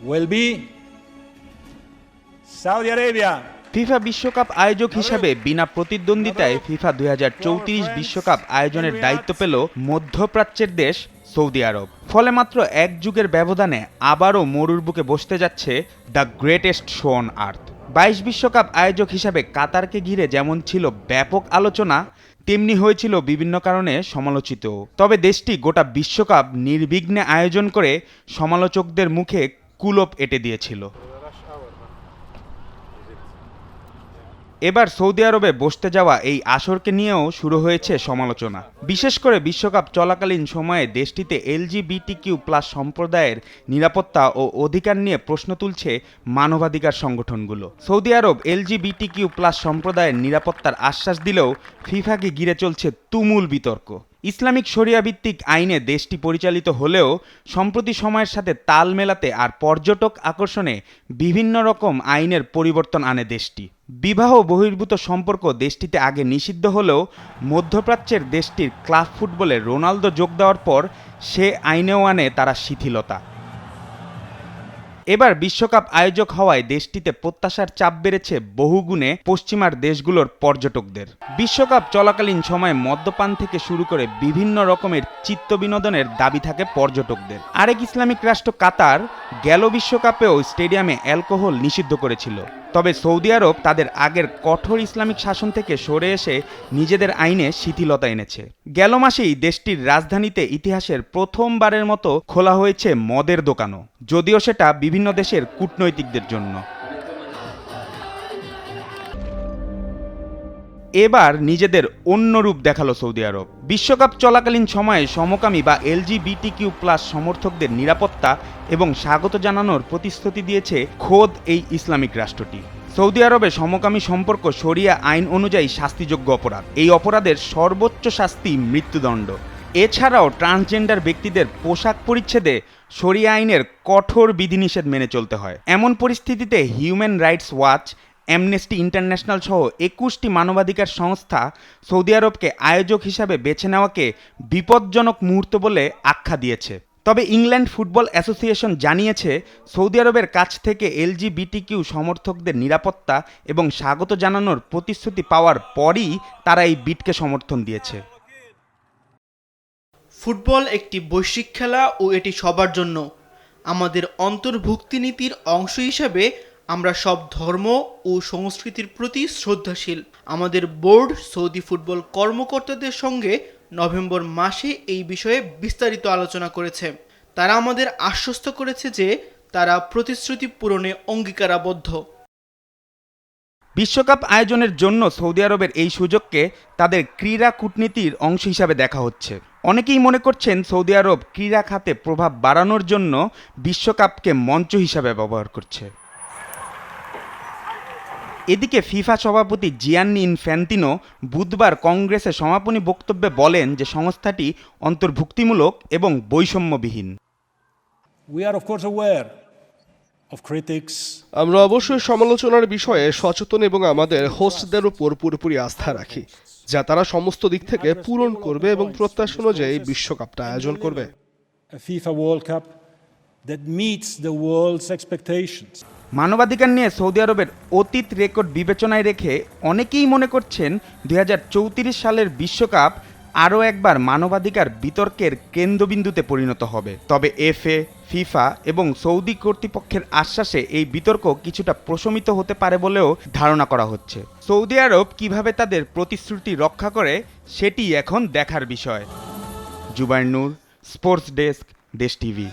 will be Saudi Arabia. FIFA বিশ্বকাপ আয়োজক হিসাবে বিনা প্রতিদ্বন্দ্বিতায় ফিফা 2034 বিশ্বকাপ আয়োজনের দায়িত্ব পেল মধ্যপ্রাচ্যের দেশ সৌদি আরব। ফলে মাত্র এক যুগের ব্যবধানে আবারও মরুর বুকে বসতে যাচ্ছে the greatest show on earth. 22 বিশ্বকাপ আয়োজক হিসাবে কাতারকে ঘিরে যেমন ছিল ব্যাপক আলোচনা, তেমনি হয়েছিল বিভিন্ন কারণে সমালোচিত। তবে দেশটি গোটা বিশ্বকাপ নির্বিঘ্নে আয়োজন করে সমালোচকদের মুখে কুলপ এঁটে দিয়েছিল। এবার সৌদি আরবে বসতে যাওয়া এই আসরকে নিয়েও শুরু হয়েছে সমালোচনা। বিশেষ করে বিশ্বকাপ চলাকালীন সময়ে দেশটিতে LGBTQ+ সম্প্রদায়ের নিরাপত্তা ও অধিকার নিয়ে প্রশ্ন তুলছে মানবাধিকার সংগঠনগুলো। সৌদি আরব LGBTQ+ সম্প্রদায়ের নিরাপত্তার আশ্বাস দিলেও ফিফাকে ঘিরে চলছে তুমুল বিতর্ক। ইসলামিক শরিয়া ভিত্তিক আইনে দেশটি পরিচালিত হলেও সম্প্রতি সময়ের সাথে তাল মেলাতে আর পর্যটক আকর্ষণে বিভিন্ন রকম আইনের পরিবর্তন আনে দেশটি। বিবাহ বহির্ভূত সম্পর্ক দেশটিতে আগে নিষিদ্ধ হলেও মধ্যপ্রাচ্যের দেশটির ক্লাব ফুটবলে রোনালদো যোগ দেওয়ার পর সে আইনেও আনে তারা শিথিলতা। এবার বিশ্বকাপ আয়োজক হওয়ায় দেশটিতে প্রত্যাশার চাপ বেড়েছে বহুগুণে পশ্চিমার দেশগুলোর পর্যটকদের। বিশ্বকাপ চলাকালীন সময়ে মদ্যপান থেকে শুরু করে বিভিন্ন রকমের চিত্ত বিনোদনের দাবি থাকে পর্যটকদের। আরেক ইসলামিক রাষ্ট্র কাতার গেল বিশ্বকাপেও স্টেডিয়ামে অ্যালকোহল নিষিদ্ধ করেছিল। তবে সৌদি আরব তাদের আগের কঠোর ইসলামিক শাসন থেকে সরে এসে নিজেদের আইনে শিথিলতা এনেছে। গেল মাসেই দেশটির রাজধানীতে ইতিহাসের প্রথমবারের মতো খোলা হয়েছে মদের দোকানও, যদিও সেটা বিভিন্ন দেশের কূটনৈতিকদের জন্য। এবার নিজেদের অন্য রূপ দেখালো সৌদি আরব। বিশ্বকাপ চলাকালীন সময়ে সমকামী বা LGBTQ+ সমর্থকদের নিরাপত্তা এবং স্বাগত জানানোর প্রতিশ্রুতি দিয়েছে খোদ এই ইসলামিক রাষ্ট্রটি। সৌদি আরবে সমকামী সম্পর্ক শরিয়া আইন অনুযায়ী শাস্তিযোগ্য অপরাধ। এই অপরাধের সর্বোচ্চ শাস্তি মৃত্যুদণ্ড। এছাড়াও ট্রান্সজেন্ডার ব্যক্তিদের পোশাক পরিচ্ছেদে শরিয়া আইনের কঠোর বিধিনিষেধ মেনে চলতে হয়। এমন পরিস্থিতিতে human rights watch, amnesty international সহ 21টি মানবাধিকার সংস্থা সৌদি আরবকে আয়োজক হিসাবে বেছে নেওয়াকে বিপজ্জনক মুহূর্ত বলে আখ্যা দিয়েছে। তবে ইংল্যান্ড ফুটবল অ্যাসোসিয়েশন জানিয়েছে সৌদি আরবের কাছ থেকে LGBTQ সমর্থকদের নিরাপত্তা এবং স্বাগত জানানোর প্রতিশ্রুতি পাওয়ার পরই তারা এই বিটকে সমর্থন দিয়েছে। ফুটবল একটি বৈশ্বিক খেলা ও এটি সবার জন্য। আমাদের অন্তর্ভুক্তি নীতির অংশ হিসাবে আমরা সব ধর্ম ও সংস্কৃতির প্রতি শ্রদ্ধাশীল। আমাদের বোর্ড সৌদি ফুটবল কর্মকর্তাদের সঙ্গে নভেম্বর মাসে এই বিষয়ে বিস্তারিত আলোচনা করেছে। তারা আমাদের আশ্বস্ত করেছে যে তারা প্রতিশ্রুতি পূরণে অঙ্গীকারাবদ্ধ। বিশ্বকাপ আয়োজনের জন্য সৌদি আরবের এই সুযোগকে তাদের ক্রীড়া কূটনীতির অংশ হিসাবে দেখা হচ্ছে। অনেকেই মনে করছেন সৌদি আরব ক্রীড়া খাতে প্রভাব বাড়ানোর জন্য বিশ্বকাপকে মঞ্চ হিসাবে ব্যবহার করছে। এদিকে ফিফা সভাপতি জিয়ান্নি ইনফ্যান্তিনো বুধবার কংগ্রেসে সমাপনী বক্তব্যে বলেন যে সংস্থাটি অন্তর্ভুক্তিমূলক এবং বৈষম্যবিহীন। আমরা অবশ্যই সমালোচনার বিষয়ে সচেতন এবং আমাদের হোস্টদের উপর পুরোপুরি আস্থা রাখি, যা তারা সমস্ত দিক থেকে পূরণ করবে এবং প্রত্যাশা অনুযায়ী বিশ্বকাপটা আয়োজন করবে। মানবাধিকার নিয়ে সৌদি আরবের অতীত রেকর্ড বিবেচনায় রেখে অনেকেই মনে করছেন 2034 সালের বিশ্বকাপ আরও একবার মানবাধিকার বিতর্কের কেন্দ্রবিন্দুতে পরিণত হবে। তবে FA, ফিফা এবং সৌদি কর্তৃপক্ষের আশ্বাসে এই বিতর্ক কিছুটা প্রশমিত হতে পারে বলেও ধারণা করা হচ্ছে। সৌদি আরব কিভাবে তাদের প্রতিশ্রুতি রক্ষা করে সেটি এখন দেখার বিষয়। জুবায়ের নূর, স্পোর্টস ডেস্ক, দেশ টিভি।